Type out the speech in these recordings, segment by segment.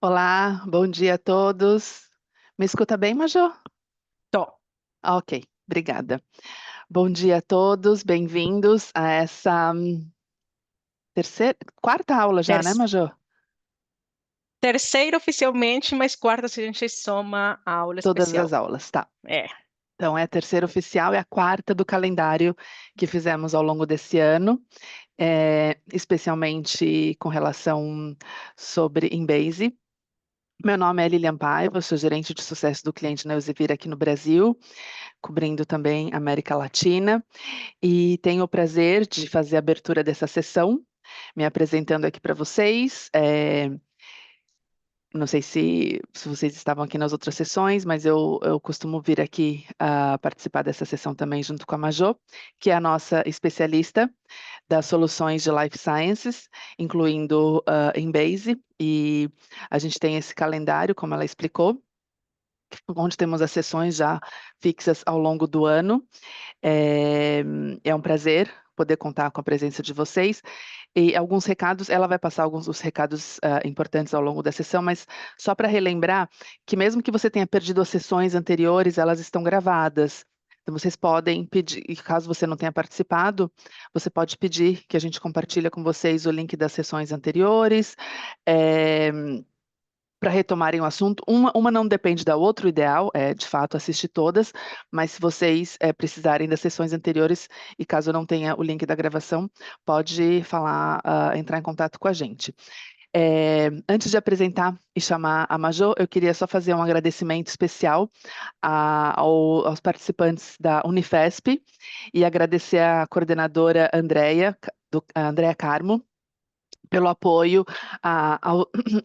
Olá, bom dia a todos. Me escuta bem, Major? Tô. Ok, obrigada. Bom dia a todos, bem-vindos a essa quarta aula já, Ter- né, Major? Terceira oficialmente, mas quarta se a gente soma a aula Todas as especial. aulas, tá. É. Então, é a terceira oficial e a quarta do calendário que fizemos ao longo desse ano, especialmente com relação sobre Embase. Meu nome é Lilian Paiva, eu sou gerente de sucesso do cliente na Elsevier aqui no Brasil, cobrindo também a América Latina. E tenho o prazer de fazer a abertura dessa sessão, me apresentando aqui para vocês. Não sei se vocês estavam aqui nas outras sessões, mas eu costumo vir aqui participar dessa sessão também junto com a Majô, que é a nossa especialista das soluções de Life Sciences, incluindo Embase, e a gente tem esse calendário, como ela explicou, onde temos as sessões já fixas ao longo do ano. É, é um prazer poder contar com a presença de vocês. E alguns recados, ela vai passar alguns dos recados importantes ao longo da sessão, mas só para relembrar que mesmo que você tenha perdido as sessões anteriores, elas estão gravadas. Então, vocês podem pedir, e caso você não tenha participado, você pode pedir que a gente compartilhe com vocês o link das sessões anteriores. É, para retomarem o assunto. Uma não depende da outra, o ideal é, de fato, assistir todas, mas se vocês precisarem das sessões anteriores, e caso não tenha o link da gravação, pode falar, entrar em contato com a gente. Antes de apresentar e chamar a Majô, eu queria só fazer um agradecimento especial aos participantes da Unifesp e agradecer a coordenadora a Andrea Carmo, pelo apoio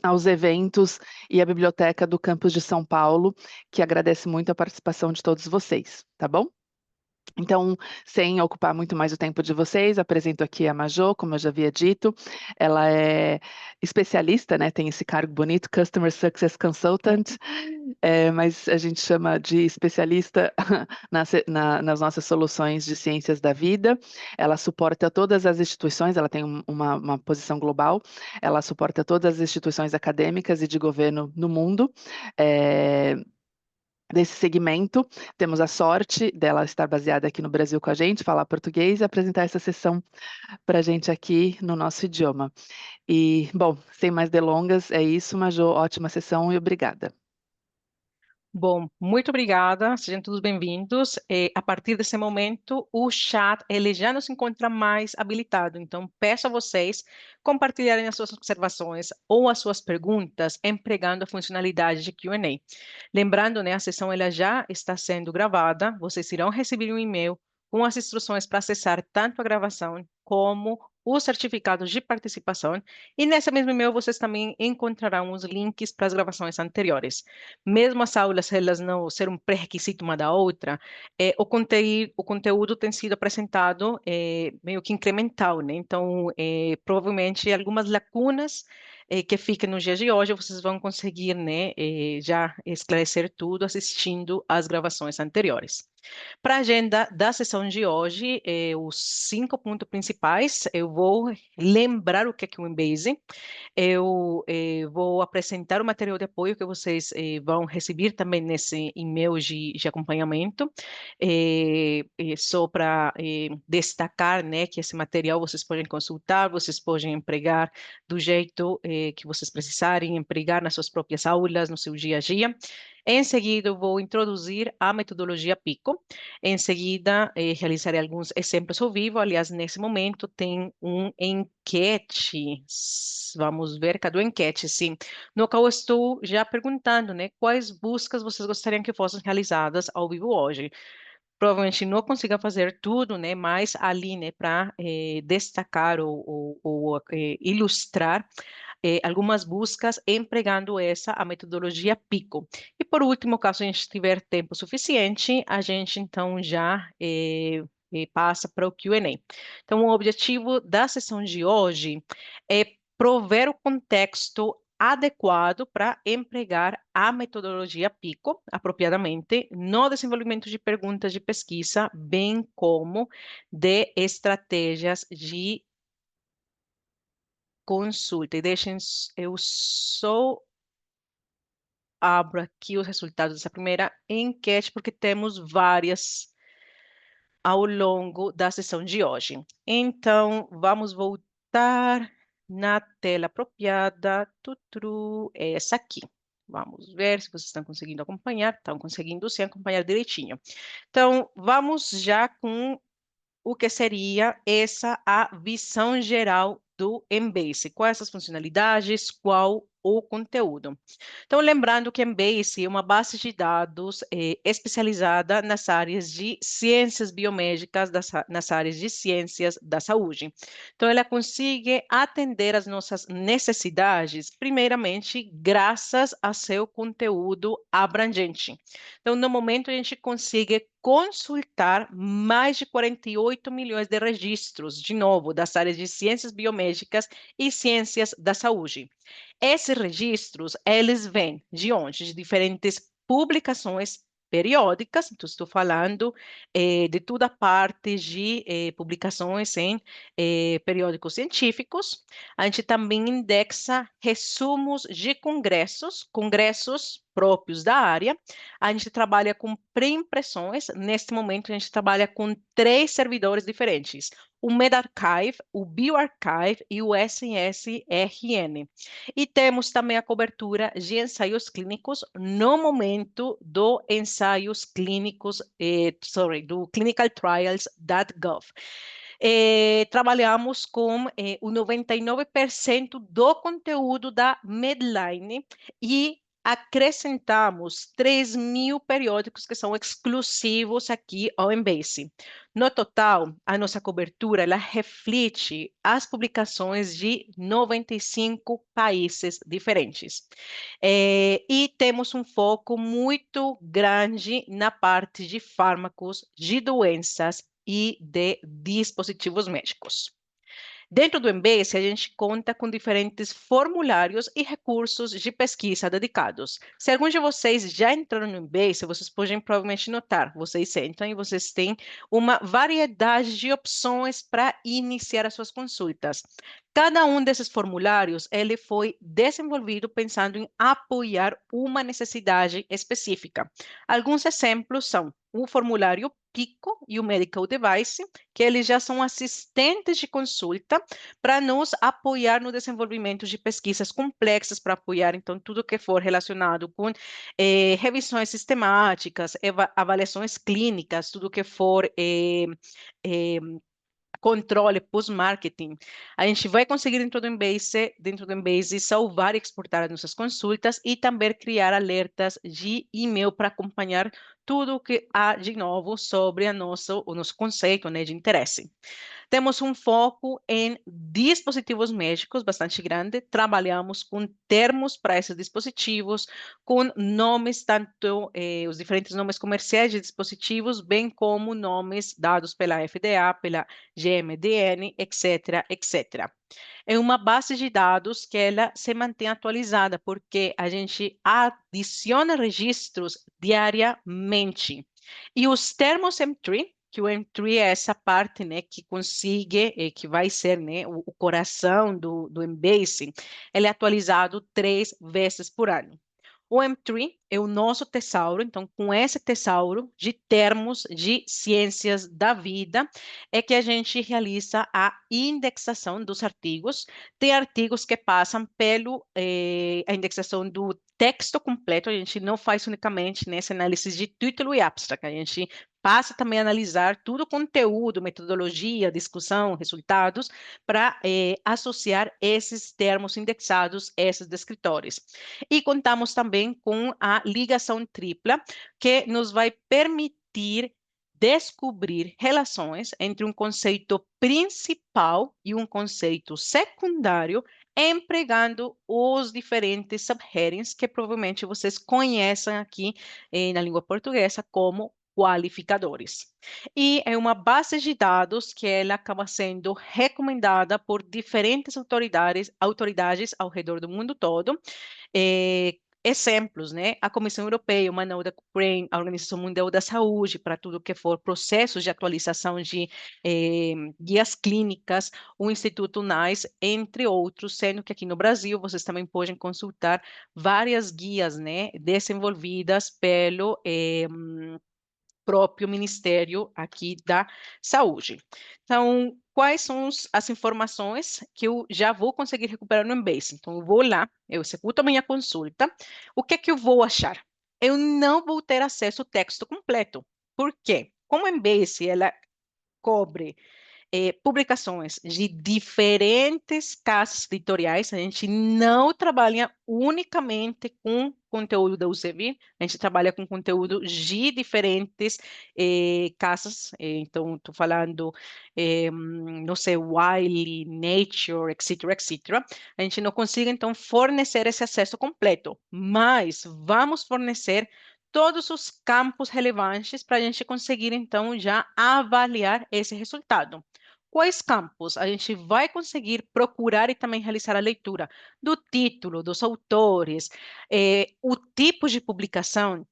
aos eventos e à Biblioteca do Campus de São Paulo, que agradece muito a participação de todos vocês, tá bom? Então, sem ocupar muito mais o tempo de vocês, apresento aqui a Majô, como eu já havia dito. Ela é especialista, né? Tem esse cargo bonito, Customer Success Consultant, mas a gente chama de especialista nas nossas soluções de ciências da vida. Ela suporta todas as instituições, ela tem uma posição global, ela suporta todas as instituições acadêmicas e de governo no mundo. É, Desse segmento, temos a sorte dela estar baseada aqui no Brasil com a gente, falar português e apresentar essa sessão para a gente aqui no nosso idioma. E, bom, sem mais delongas, é isso, Majô, ótima sessão e obrigada. Bom, muito obrigada, sejam todos bem-vindos. A partir desse momento, o chat ele já não se encontra mais habilitado, então peço a vocês compartilharem as suas observações ou as suas perguntas empregando a funcionalidade de Q&A. Lembrando, né, a sessão ela já está sendo gravada, vocês irão receber um e-mail com as instruções para acessar tanto a gravação como os certificados de participação, e nessa mesma e-mail vocês também encontrarão os links para as gravações anteriores. Mesmo as aulas, elas não ser um pré-requisito uma da outra, o conteúdo tem sido apresentado meio que incremental, né? Então, provavelmente algumas lacunas que fiquem nos dias de hoje, vocês vão conseguir, né, já esclarecer tudo assistindo às gravações anteriores. Para a agenda da sessão de hoje, os 5 pontos principais, eu vou lembrar o que é o Embase, eu vou apresentar o material de apoio que vocês vão receber também nesse e-mail de acompanhamento, só para destacar, né, que esse material vocês podem consultar, vocês podem empregar do jeito que vocês precisarem, empregar nas suas próprias aulas, no seu dia a dia. Em seguida, eu vou introduzir a metodologia PICO. Em seguida, realizarei alguns exemplos ao vivo. Aliás, nesse momento tem um enquete. Vamos ver, cadê o enquete? Sim, no qual eu estou já perguntando, né, quais buscas vocês gostariam que fossem realizadas ao vivo hoje. Provavelmente não consiga fazer tudo, né, mas ali, né, para destacar ou ilustrar algumas buscas empregando a metodologia PICO. E por último, caso a gente tiver tempo suficiente, a gente então já passa para o Q&A. Então, o objetivo da sessão de hoje é prover o contexto adequado para empregar a metodologia PICO apropriadamente no desenvolvimento de perguntas de pesquisa, bem como de estratégias de consulta. E deixem, eu só abro aqui os resultados dessa primeira enquete, porque temos várias ao longo da sessão de hoje. Então, vamos voltar na tela apropriada. Tutru, é essa aqui. Vamos ver se vocês estão conseguindo acompanhar. Estão conseguindo sim acompanhar direitinho. Então, vamos já com o que seria essa a visão geral do Embase. Quais as funcionalidades, qual o conteúdo. Então, lembrando que Embase é uma base de dados especializada nas áreas de ciências biomédicas, nas áreas de ciências da saúde. Então, ela consegue atender às nossas necessidades, primeiramente, graças a seu conteúdo abrangente. Então, no momento, a gente consegue consultar mais de 48 milhões de registros, de novo, das áreas de ciências biomédicas e ciências da saúde. Esses registros, eles vêm de onde? De diferentes publicações periódicas, então estou falando de toda a parte de publicações em periódicos científicos. A gente também indexa resumos de congressos, congressos próprios da área. A gente trabalha com pré-impressões. Neste momento, a gente trabalha com 3 servidores diferentes: o medRxiv, o bioRxiv e o SSRN. E temos também a cobertura de ensaios clínicos no momento do ensaios clínicos, do clinicaltrials.gov. Trabalhamos com o 99% do conteúdo da Medline e acrescentamos 3.000 periódicos que são exclusivos aqui ao Embase. No total, a nossa cobertura ela reflete as publicações de 95 países diferentes. E temos um foco muito grande na parte de fármacos, de doenças e de dispositivos médicos. Dentro do Embase, a gente conta com diferentes formulários e recursos de pesquisa dedicados. Se alguns de vocês já entraram no Embase, vocês podem provavelmente notar, vocês entram e vocês têm uma variedade de opções para iniciar as suas consultas. Cada um desses formulários, ele foi desenvolvido pensando em apoiar uma necessidade específica. Alguns exemplos são o formulário PICO e o Medical Device, que eles já são assistentes de consulta para nos apoiar no desenvolvimento de pesquisas complexas, para apoiar, então, tudo que for relacionado com revisões sistemáticas, avaliações clínicas, tudo que for controle pós-marketing. A gente vai conseguir dentro do Embase salvar e exportar as nossas consultas e também criar alertas de e-mail para acompanhar tudo o que há de novo sobre o nosso conceito, né, de interesse. Temos um foco em dispositivos médicos bastante grande. Trabalhamos com termos para esses dispositivos, com nomes, tanto os diferentes nomes comerciais de dispositivos, bem como nomes dados pela FDA, pela GMDN, etc., etc. É uma base de dados que ela se mantém atualizada, porque a gente adiciona registros diariamente. E os termos M3, que o M3 é essa parte, né, que consiga, que vai ser, né, o coração do Embase, ele é atualizado 3 vezes por ano. O M3 é o nosso tesouro, então, com esse tesouro de termos de ciências da vida, é que a gente realiza a indexação dos artigos. Tem artigos que passam a indexação do texto completo, a gente não faz unicamente nessa análise de título e abstract, a gente passa também a analisar todo o conteúdo, metodologia, discussão, resultados, para associar esses termos indexados a esses descritores. E contamos também com a ligação tripla, que nos vai permitir descobrir relações entre um conceito principal e um conceito secundário, empregando os diferentes subheadings que provavelmente vocês conhecem aqui na língua portuguesa como qualificadores. E é uma base de dados que ela acaba sendo recomendada por diferentes autoridades ao redor do mundo todo, exemplos, né? A Comissão Europeia, o Manual da Cochrane, a Organização Mundial da Saúde, para tudo que for processos de atualização de guias clínicas, o Instituto NICE, entre outros, sendo que aqui no Brasil vocês também podem consultar várias guias, né, desenvolvidas pelo próprio Ministério aqui da Saúde. Então, quais são as informações que eu já vou conseguir recuperar no Embase? Então, eu vou lá, eu executo a minha consulta. O que é que eu vou achar? Eu não vou ter acesso ao texto completo. Por quê? Como a Embase, ela cobre publicações de diferentes casas editoriais. A gente não trabalha unicamente com conteúdo da UCB, a gente trabalha com conteúdo de diferentes casas. Então, estou falando, não sei, Wiley, Nature, etc., etc. A gente não consegue, então, fornecer esse acesso completo, mas vamos fornecer todos os campos relevantes para a gente conseguir, então, já avaliar esse resultado. Quais campos a gente vai conseguir procurar e também realizar a leitura do título, dos autores, o tipo de publicação,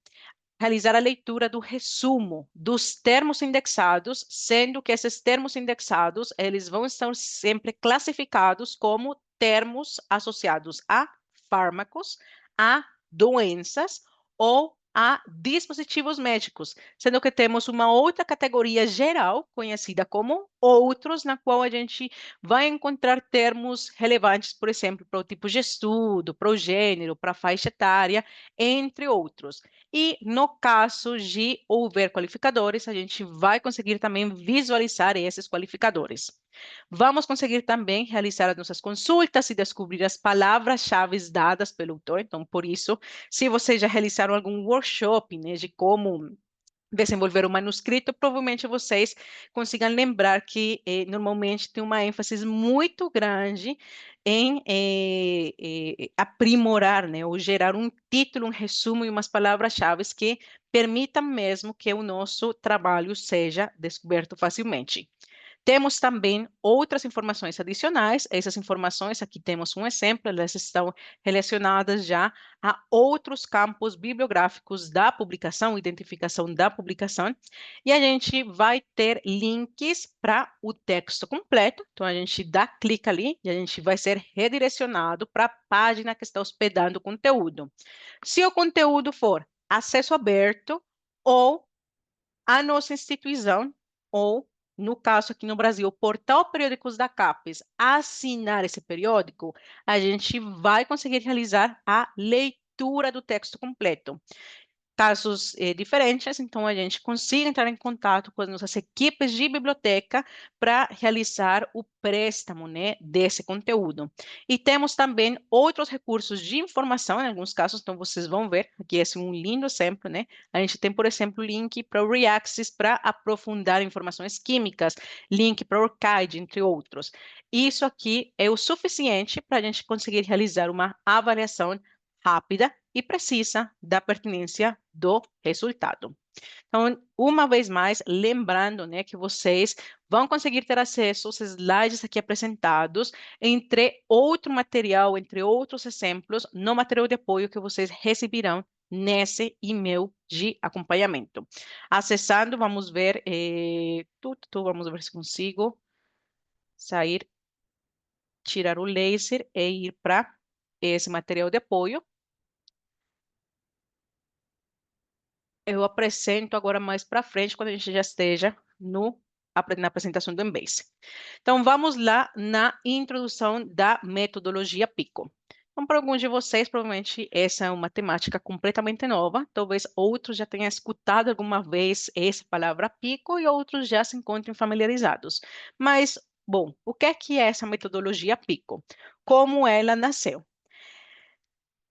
realizar a leitura do resumo dos termos indexados, sendo que esses termos indexados, eles vão estar sempre classificados como termos associados a fármacos, a doenças ou a dispositivos médicos, sendo que temos uma outra categoria geral, conhecida como outros, na qual a gente vai encontrar termos relevantes, por exemplo, para o tipo de estudo, para o gênero, para a faixa etária, entre outros. E no caso de houver qualificadores, a gente vai conseguir também visualizar esses qualificadores. Vamos conseguir também realizar as nossas consultas e descobrir as palavras-chave dadas pelo autor. Então, por isso, se vocês já realizaram algum workshop, né, de como desenvolver o manuscrito, provavelmente vocês consigam lembrar que normalmente tem uma ênfase muito grande em aprimorar, né, ou gerar um título, um resumo e umas palavras-chave que permitam mesmo que o nosso trabalho seja descoberto facilmente. Temos também outras informações adicionais. Essas informações, aqui temos um exemplo, elas estão relacionadas já a outros campos bibliográficos da publicação, identificação da publicação, e a gente vai ter links para o texto completo. Então, a gente dá clique ali e a gente vai ser redirecionado para a página que está hospedando o conteúdo. Se o conteúdo for acesso aberto ou a nossa instituição, ou, no caso aqui no Brasil, o Portal Periódicos da CAPES, assinar esse periódico, a gente vai conseguir realizar a leitura do texto completo. Casos diferentes, então a gente consiga entrar em contato com as nossas equipes de biblioteca para realizar o préstamo, né, desse conteúdo. E temos também outros recursos de informação, em alguns casos, então vocês vão ver, aqui esse é um lindo exemplo, né? A gente tem, por exemplo, link para o Reaxys para aprofundar informações químicas, link para o ORCID, entre outros. Isso aqui é o suficiente para a gente conseguir realizar uma avaliação rápida e precisa da pertinência do resultado. Então, uma vez mais, lembrando, né, que vocês vão conseguir ter acesso aos slides aqui apresentados, entre outro material, entre outros exemplos, no material de apoio que vocês receberão nesse e-mail de acompanhamento. Acessando, vamos ver, vamos ver se consigo sair, tirar o laser e ir para esse material de apoio. Eu apresento agora mais para frente, quando a gente já esteja na apresentação do Embase. Então, vamos lá na introdução da metodologia PICO. Então, para alguns de vocês, provavelmente essa é uma temática completamente nova. Talvez outros já tenham escutado alguma vez essa palavra PICO e outros já se encontrem familiarizados. Mas, bom, o que é essa metodologia PICO? Como ela nasceu?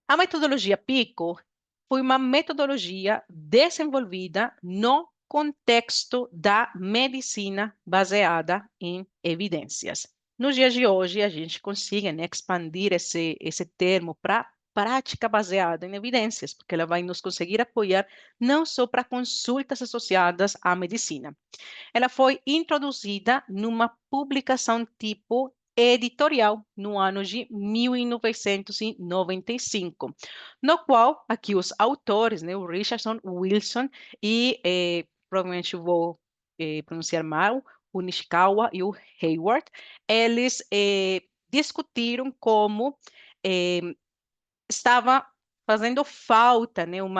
A metodologia PICO foi uma metodologia desenvolvida no contexto da medicina baseada em evidências. Nos dias de hoje, a gente consegue, né, expandir esse termo para prática baseada em evidências, porque ela vai nos conseguir apoiar não só para consultas associadas à medicina. Ela foi introduzida numa publicação tipo editorial no ano de 1995, no qual aqui os autores, né, o Richardson, o Wilson e provavelmente eu vou pronunciar mal, o Nishikawa e o Hayward, eles discutiram como eh, estava fazendo falta, né, um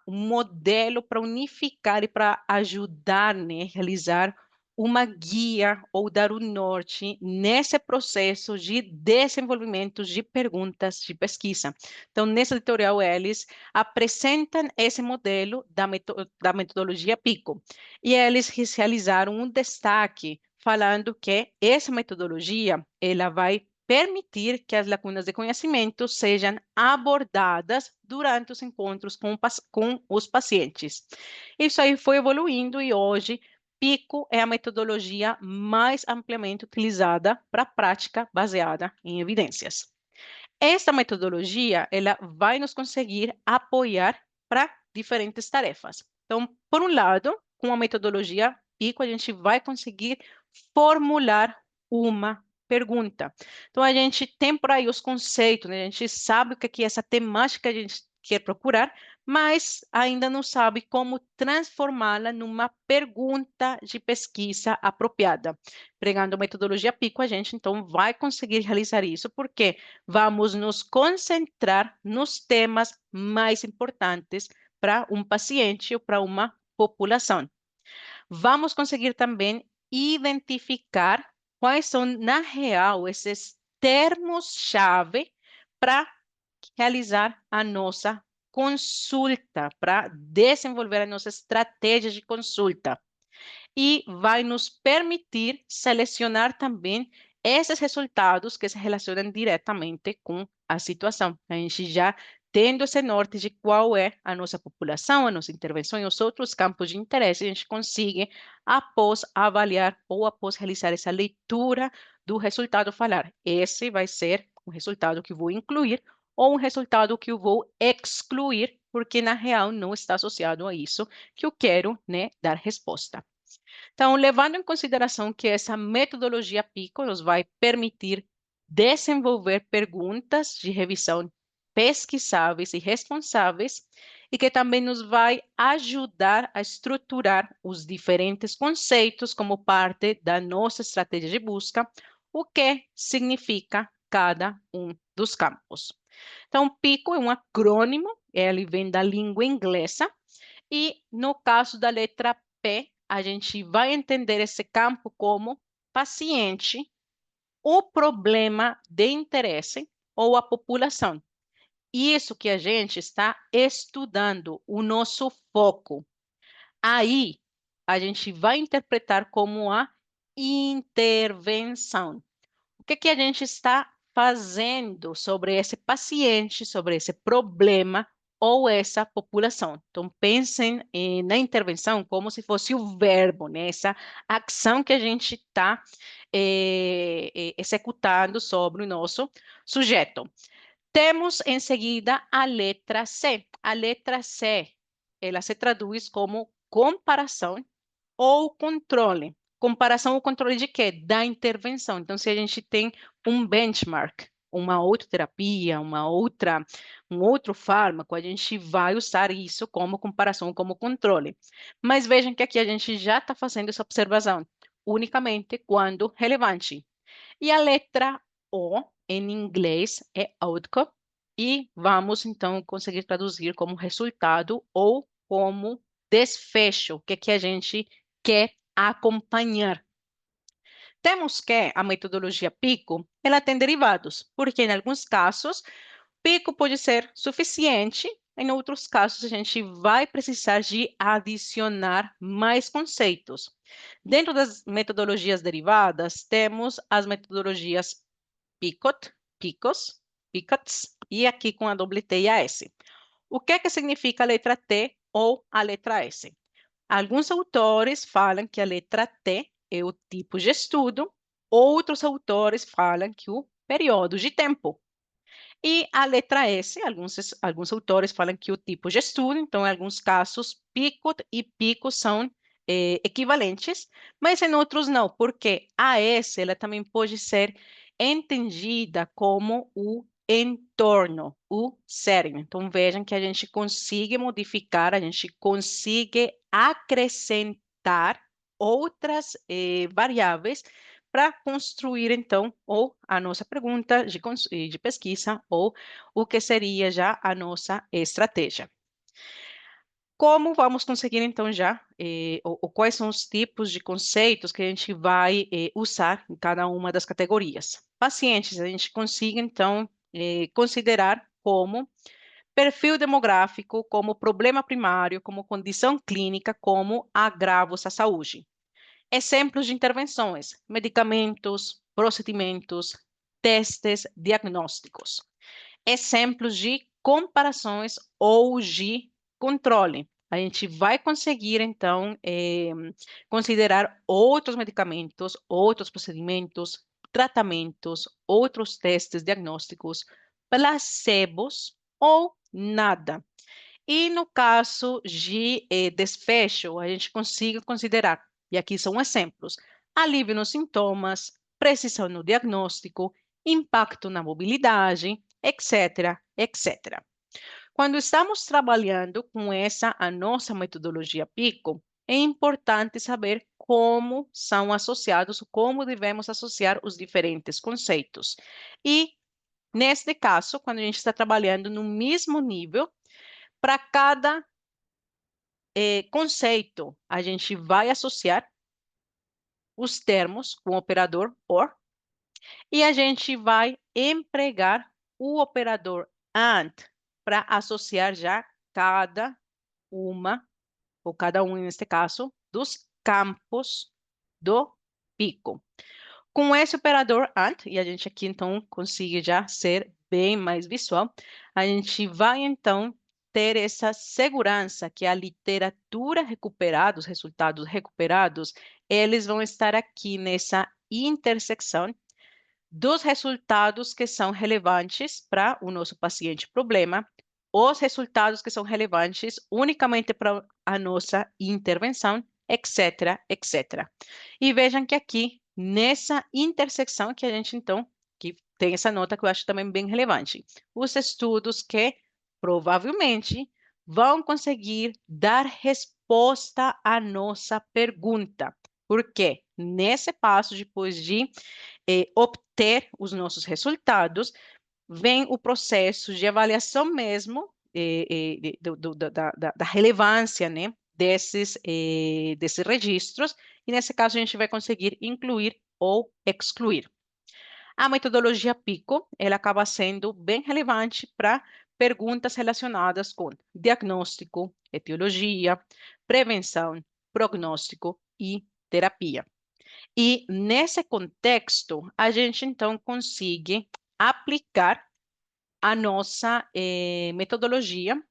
modelo para unificar e para ajudar, né, realizar uma guia ou dar o norte nesse processo de desenvolvimento de perguntas de pesquisa. Então, nesse editorial, eles apresentam esse modelo da metodologia PICO e eles realizaram um destaque falando que essa metodologia ela vai permitir que as lacunas de conhecimento sejam abordadas durante os encontros com os pacientes. Isso aí foi evoluindo e hoje PICO é a metodologia mais amplamente utilizada para a prática baseada em evidências. Essa metodologia, ela vai nos conseguir apoiar para diferentes tarefas. Então, por um lado, com a metodologia PICO, a gente vai conseguir formular uma pergunta. Então, a gente tem por aí os conceitos, né? A gente sabe o que é essa temática que a gente quer procurar, mas ainda não sabe como transformá-la numa pergunta de pesquisa apropriada. Pregando a metodologia PICO, a gente então vai conseguir realizar isso, porque vamos nos concentrar nos temas mais importantes para um paciente ou para uma população. Vamos conseguir também identificar quais são, na real, esses termos-chave para realizar a nossa consulta, para desenvolver a nossa estratégia de consulta. E vai nos permitir selecionar também esses resultados que se relacionam diretamente com a situação. A gente já tendo esse norte de qual é a nossa população, a nossa intervenção e os outros campos de interesse, a gente consegue, após avaliar ou após realizar essa leitura do resultado, falar: esse vai ser o resultado que eu vou incluir ou um resultado que eu vou excluir, porque na real não está associado a isso que eu quero, né, dar resposta. Então, levando em consideração que essa metodologia PICO nos vai permitir desenvolver perguntas de revisão pesquisáveis e responsáveis, e que também nos vai ajudar a estruturar os diferentes conceitos como parte da nossa estratégia de busca, o que significa cada um dos campos. Então, PICO é um acrônimo, ele vem da língua inglesa, e no caso da letra P, a gente vai entender esse campo como paciente, o problema de interesse ou a população. Isso que a gente está estudando, o nosso foco. Aí, a gente vai interpretar como a intervenção. O que a gente está fazendo sobre esse paciente, sobre esse problema ou essa população? Então, pensem na intervenção como se fosse o verbo, né? Essa ação que a gente está executando sobre o nosso sujeito. Temos em seguida a letra C. A letra C, ela se traduz como comparação ou controle. Comparação ou controle de quê? Da intervenção. Então, se a gente tem um benchmark, uma outra terapia, um outro fármaco, a gente vai usar isso como comparação, como controle. Mas vejam que aqui a gente já está fazendo essa observação, unicamente quando relevante. E a letra O, em inglês, é outcome, e vamos então conseguir traduzir como resultado ou como desfecho, o que a gente quer acompanhar. Temos que a metodologia PICO, ela tem derivados, porque em alguns casos, PICO pode ser suficiente, em outros casos, a gente vai precisar de adicionar mais conceitos. Dentro das metodologias derivadas, temos as metodologias PICOT, PICOS, PICOTS, e aqui com a doble T e a S. O que significa a letra T ou a letra S? Alguns autores falam que a letra T é o tipo de estudo, outros autores falam que o período de tempo. E a letra S, alguns autores falam que o tipo de estudo, então, em alguns casos, PICOT e PICO são equivalentes, mas em outros não, porque a S ela também pode ser entendida como o entorno, o setting. Então, vejam que a gente consegue modificar, a gente consegue acrescentar outras variáveis para construir, então, ou a nossa pergunta de pesquisa, ou o que seria já a nossa estratégia. Como vamos conseguir, então, já, ou quais são os tipos de conceitos que a gente vai usar em cada uma das categorias? Pacientes, a gente consegue, então, considerar como perfil demográfico, como problema primário, como condição clínica, como agravos à saúde. Exemplos de intervenções: medicamentos, procedimentos, testes diagnósticos. Exemplos de comparações ou de controle. A gente vai conseguir, então, considerar outros medicamentos, outros procedimentos, tratamentos, outros testes diagnósticos, placebos ou nada. E no caso de desfecho, a gente consiga considerar, e aqui são exemplos: alívio nos sintomas, precisão no diagnóstico, impacto na mobilidade, etc, etc. Quando estamos trabalhando com essa a nossa metodologia PICO, é importante saber como são associados, como devemos associar os diferentes conceitos. E, neste caso, quando a gente está trabalhando no mesmo nível, para cada conceito, a gente vai associar os termos com o operador OR e a gente vai empregar o operador AND para associar já cada uma, ou cada um neste caso, dos campos do pico. Com esse operador AND, e a gente aqui então consegue já ser bem mais visual, a gente vai então ter essa segurança que a literatura recuperada, os resultados recuperados, eles vão estar aqui nessa intersecção dos resultados que são relevantes para o nosso paciente problema, os resultados que são relevantes unicamente para a nossa intervenção, etc, etc. E vejam que aqui, nessa intersecção que a gente, então, que tem essa nota que eu acho também bem relevante, os estudos que provavelmente vão conseguir dar resposta à nossa pergunta. Porque nesse passo, depois de obter os nossos resultados, vem o processo de avaliação mesmo da relevância, né, desses registros, e nesse caso a gente vai conseguir incluir ou excluir. A metodologia PICO, ela acaba sendo bem relevante para perguntas relacionadas com diagnóstico, etiologia, prevenção, prognóstico e terapia. E nesse contexto, a gente então consegue aplicar a nossa metodologia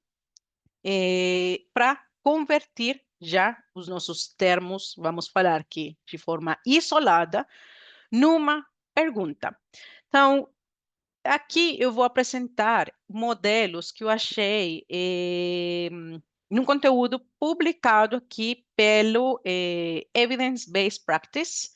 para converter já os nossos termos, vamos falar aqui de forma isolada, numa pergunta. Então, aqui eu vou apresentar modelos que eu achei num conteúdo publicado aqui pelo Evidence Based Practice,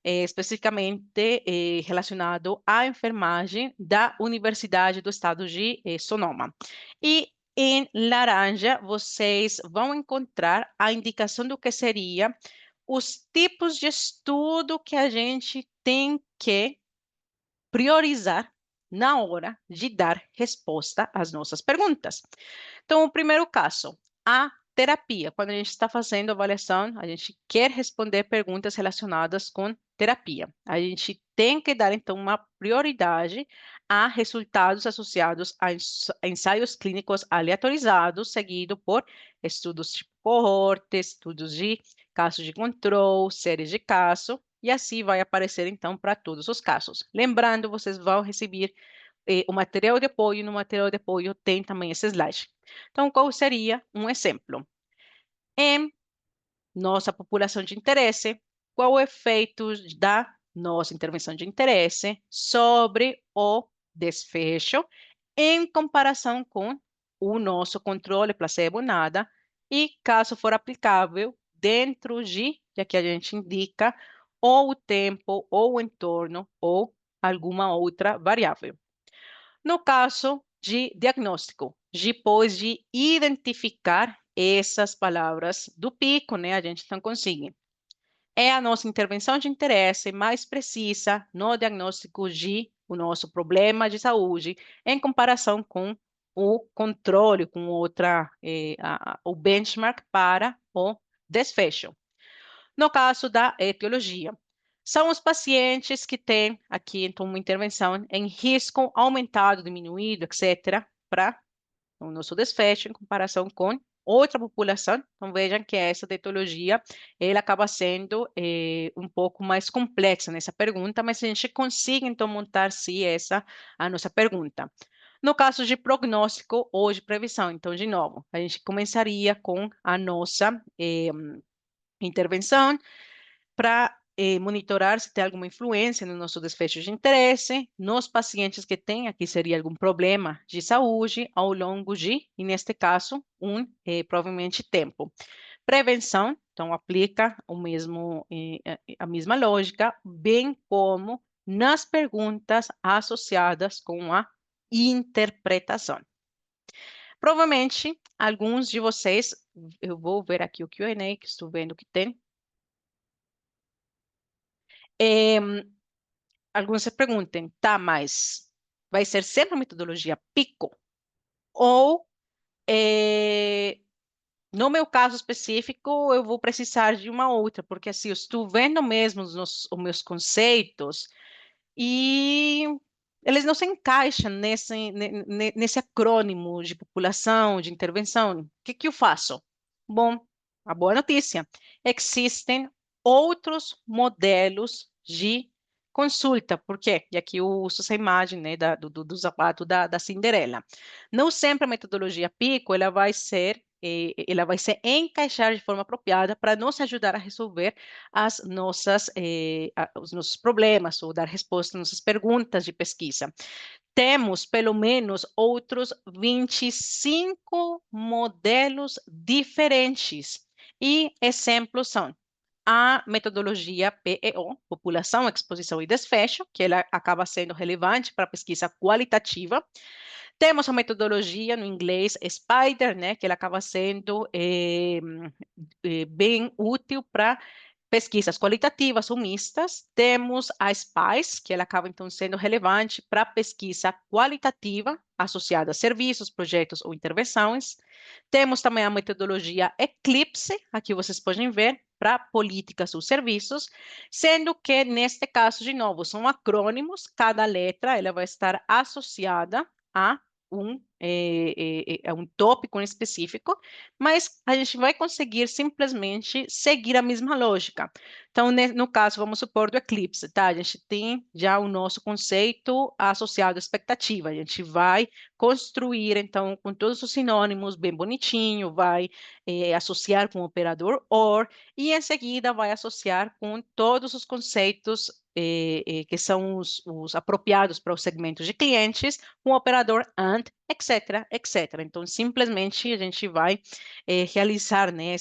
especificamente relacionado à enfermagem da Universidade do Estado de Sonoma. E em laranja, vocês vão encontrar a indicação do que seria os tipos de estudo que a gente tem que priorizar na hora de dar resposta às nossas perguntas. Então, o primeiro caso, a terapia. Quando a gente está fazendo avaliação, a gente quer responder perguntas relacionadas com terapia. A gente tem que dar, então, uma prioridade a resultados associados a ensaios clínicos aleatorizados, seguido por estudos de coorte, estudos de casos de controle, séries de caso, e assim vai aparecer, então, para todos os casos. Lembrando, vocês vão receber o material de apoio, no material de apoio tem também esse slide. Então, qual seria um exemplo? Em nossa população de interesse, qual o efeito da nossa intervenção de interesse sobre o desfecho em comparação com o nosso controle placebo nada e, caso for aplicável, dentro de, aqui a gente indica, ou o tempo, ou o entorno, ou alguma outra variável. No caso de diagnóstico, depois de identificar essas palavras do pico, né, a gente então consegue. É a nossa intervenção de interesse mais precisa no diagnóstico de o nosso problema de saúde, em comparação com o controle, com o benchmark para o desfecho. No caso da etiologia, são os pacientes que têm aqui, então, uma intervenção em risco aumentado, diminuído, etc., para o nosso desfecho em comparação com outra população. Então, vejam que essa da etiologia, ela acaba sendo um pouco mais complexa nessa pergunta, mas a gente consegue, então, montar, sim, a nossa pergunta. No caso de prognóstico ou de previsão, então, de novo, a gente começaria com a nossa intervenção para monitorar se tem alguma influência no nosso desfecho de interesse, nos pacientes que têm, aqui seria algum problema de saúde ao longo de, e neste caso, provavelmente tempo. Prevenção, então aplica a mesma lógica, bem como nas perguntas associadas com a interpretação. Provavelmente, alguns de vocês, eu vou ver aqui o Q&A, que estou vendo que tem. Alguns se perguntem, tá, mas vai ser sempre a metodologia PICO? Ou, no meu caso específico, eu vou precisar de uma outra, porque assim, eu estou vendo mesmo os meus conceitos e eles não se encaixam nesse acrônimo de população, de intervenção. O que eu faço? Bom, a boa notícia, existem outros modelos de consulta. Por quê? E aqui eu uso essa imagem, né, do sapato da Cinderela. Não sempre a metodologia PICO ela vai se encaixar de forma apropriada para nos ajudar a resolver os nossos problemas ou dar resposta às nossas perguntas de pesquisa. Temos pelo menos outros 25 modelos diferentes e exemplos são a metodologia PEO, População, Exposição e Desfecho, que ela acaba sendo relevante para a pesquisa qualitativa. Temos a metodologia no inglês SPIDER, né, que ela acaba sendo bem útil para pesquisas qualitativas ou mistas. Temos a SPICE, que ela acaba então sendo relevante para pesquisa qualitativa associada a serviços, projetos ou intervenções. Temos também a metodologia Eclipse, aqui vocês podem ver, para políticas ou serviços, sendo que, neste caso, de novo, são acrônimos, cada letra ela vai estar associada a um tópico específico, mas a gente vai conseguir simplesmente seguir a mesma lógica. Então, no caso, vamos supor do Eclipse, tá? A gente tem já o nosso conceito associado à expectativa. A gente vai construir, então, com todos os sinônimos, bem bonitinho, vai associar com o operador OR, e em seguida vai associar com todos os conceitos que são os apropriados para os segmentos de clientes, com o operador AND, etc., etc. Então, simplesmente a gente vai realizar, né,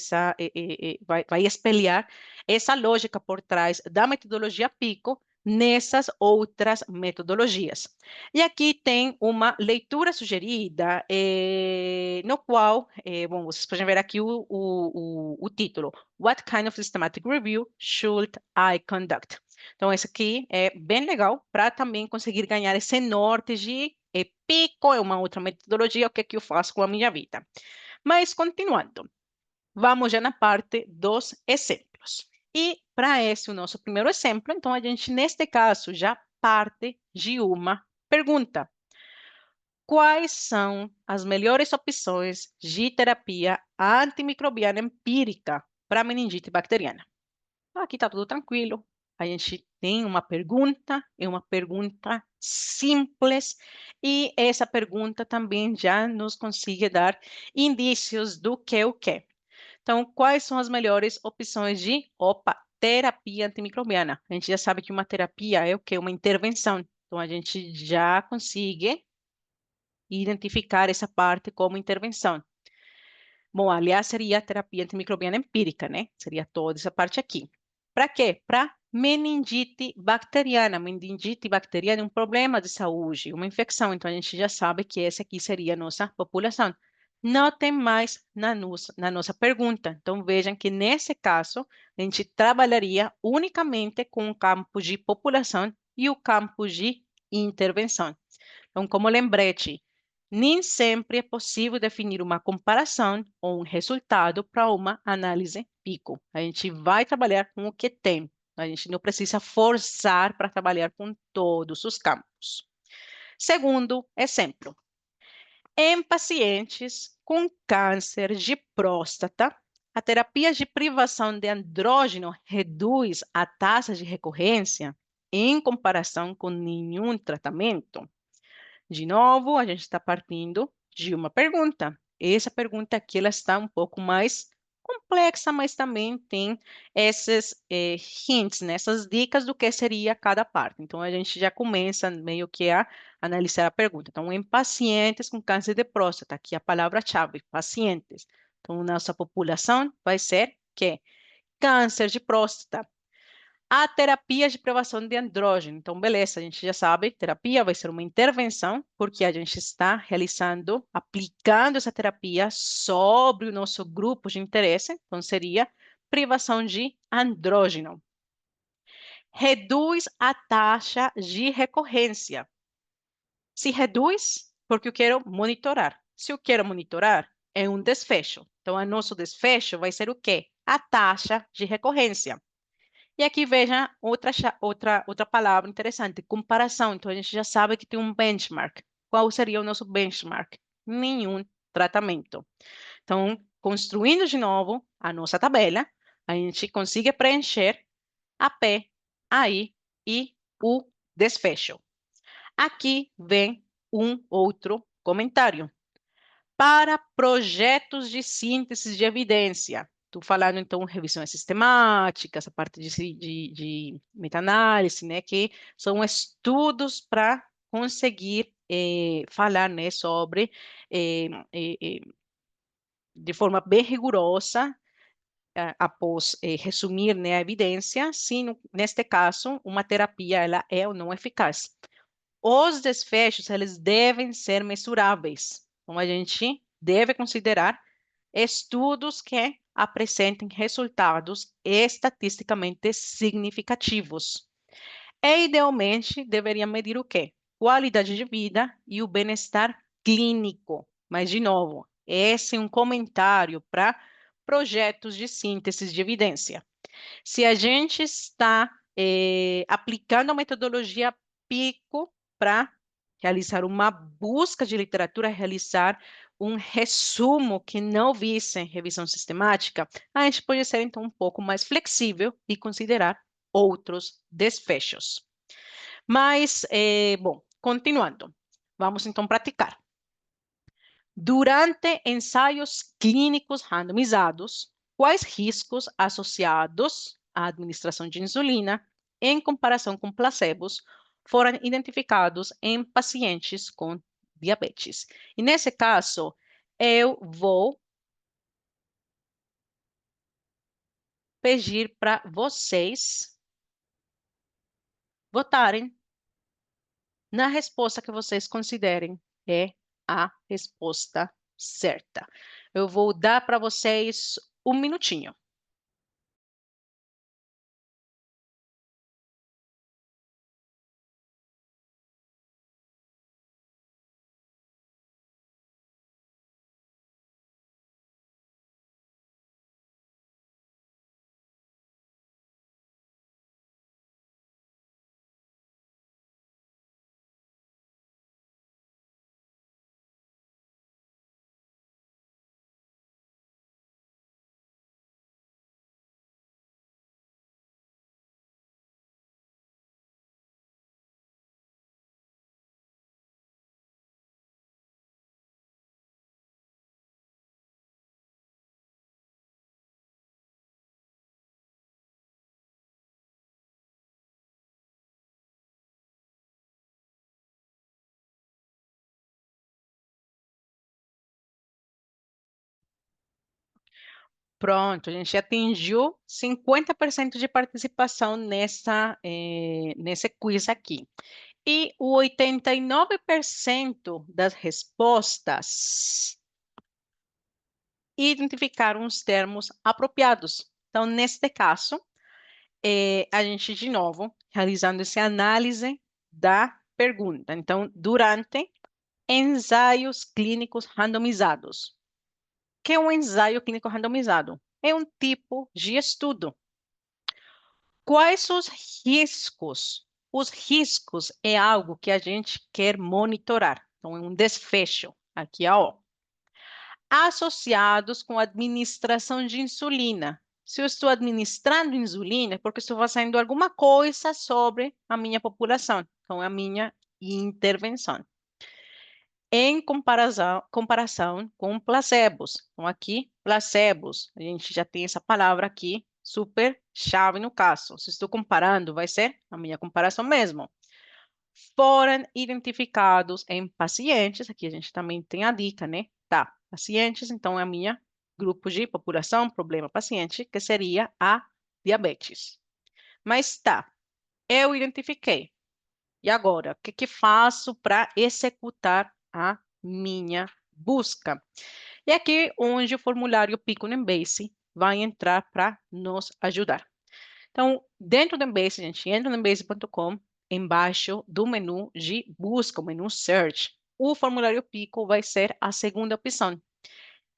vai espelhar essa lógica por trás da metodologia PICO nessas outras metodologias. E aqui tem uma leitura sugerida, no qual, bom, vocês podem ver aqui o título, What kind of systematic review should I conduct? Então, esse aqui é bem legal para também conseguir ganhar esse norte de PICO, é uma outra metodologia, o que é que eu faço com a minha vida. Mas, continuando, vamos já na parte dos exemplos. E para esse o nosso primeiro exemplo, então a gente, neste caso, já parte de uma pergunta. Quais são as melhores opções de terapia antimicrobiana empírica para meningite bacteriana? Aqui está tudo tranquilo. A gente tem uma pergunta, é uma pergunta simples, e essa pergunta também já nos consegue dar indícios do que é o que. Então, quais são as melhores opções de, terapia antimicrobiana? A gente já sabe que uma terapia é o que? Uma intervenção. Então, a gente já consegue identificar essa parte como intervenção. Bom, aliás, seria a terapia antimicrobiana empírica, né? Seria toda essa parte aqui. Para quê? Para meningite bacteriana é um problema de saúde, uma infecção. Então, a gente já sabe que essa aqui seria a nossa população. Não tem mais na nossa pergunta. Então, vejam que nesse caso, a gente trabalharia unicamente com o campo de população e o campo de intervenção. Então, como lembrete, nem sempre é possível definir uma comparação ou um resultado para uma análise pico. A gente vai trabalhar com o que tem. A gente não precisa forçar para trabalhar com todos os campos. Segundo exemplo, em pacientes com câncer de próstata, a terapia de privação de andrógeno reduz a taxa de recorrência em comparação com nenhum tratamento. De novo, a gente está partindo de uma pergunta. Essa pergunta aqui ela está um pouco mais complexa, mas também tem esses hints, né, essas dicas do que seria cada parte. Então, a gente já começa meio que a analisar a pergunta. Então, em pacientes com câncer de próstata, aqui a palavra-chave, pacientes. Então, nossa população vai ser que câncer de próstata, a terapia de privação de andrógeno. Então, beleza, a gente já sabe, terapia vai ser uma intervenção, porque a gente está realizando, aplicando essa terapia sobre o nosso grupo de interesse. Então, seria privação de andrógeno. Reduz a taxa de recorrência. Se reduz, porque eu quero monitorar. Se eu quero monitorar, é um desfecho. Então, o nosso desfecho vai ser o quê? A taxa de recorrência. E aqui veja outra palavra interessante, comparação. Então, a gente já sabe que tem um benchmark. Qual seria o nosso benchmark? Nenhum tratamento. Então, construindo de novo a nossa tabela, a gente consegue preencher a P, a I e o desfecho. Aqui vem um outro comentário. Para projetos de síntese de evidência, estou falando então revisões sistemáticas, essa parte de meta-análise, né, que são estudos para conseguir falar, né, sobre de forma bem rigorosa após resumir, né, a evidência, se neste caso uma terapia ela é ou não eficaz. Os desfechos, eles devem ser mensuráveis. Então, a gente deve considerar estudos que apresentem resultados estatisticamente significativos. E, idealmente, deveria medir o quê? Qualidade de vida e o bem-estar clínico. Mas, de novo, esse é um comentário para projetos de síntese de evidência. Se a gente está aplicando a metodologia PICO para realizar uma busca de literatura, realizar um resumo que não visse revisão sistemática, a gente pode ser então um pouco mais flexível e considerar outros desfechos. Mas, bom, continuando, vamos então praticar. Durante ensaios clínicos randomizados, quais riscos associados à administração de insulina, em comparação com placebos, foram identificados em pacientes com diabetes? E nesse caso, eu vou pedir para vocês votarem na resposta que vocês considerem é a resposta certa. Eu vou dar para vocês um minutinho. Pronto, a gente atingiu 50% de participação nesse quiz aqui. E o 89% das respostas identificaram os termos apropriados. Então, neste caso, a gente, de novo, realizando essa análise da pergunta. Então, durante ensaios clínicos randomizados. O que é um ensaio clínico randomizado? É um tipo de estudo. Quais os riscos? Os riscos é algo que a gente quer monitorar. Então, é um desfecho. Aqui, ó. Associados com a administração de insulina. Se eu estou administrando insulina, é porque estou fazendo alguma coisa sobre a minha população. Então, é a minha intervenção. Em comparação com placebos. Então, aqui, placebos. A gente já tem essa palavra aqui, super chave no caso. Se estou comparando, vai ser a minha comparação mesmo. Foram identificados em pacientes, aqui a gente também tem a dica, né? Tá, pacientes, então é a minha grupo de população, problema paciente, que seria a diabetes. Mas tá, eu identifiquei. E agora, o que faço para executar a minha busca? E aqui onde o formulário Pico no Embase vai entrar para nos ajudar. Então, dentro do Embase, a gente entra no embase.com, embaixo do menu de busca, o menu Search. O formulário Pico vai ser a segunda opção.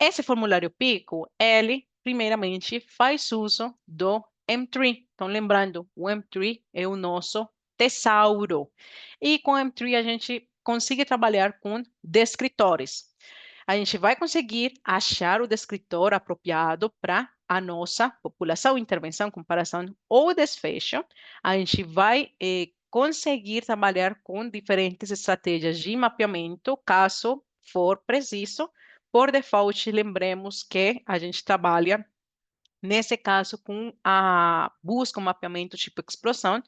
Esse formulário Pico, ele, primeiramente, faz uso do M3. Então, lembrando, o M3 é o nosso tesouro. E com o M3 a gente consegue trabalhar com descritores. A gente vai conseguir achar o descritor apropriado para a nossa população, intervenção, comparação ou desfecho. A gente vai conseguir trabalhar com diferentes estratégias de mapeamento, caso for preciso. Por default, lembremos que a gente trabalha, nesse caso, com a busca, o mapeamento tipo explosão,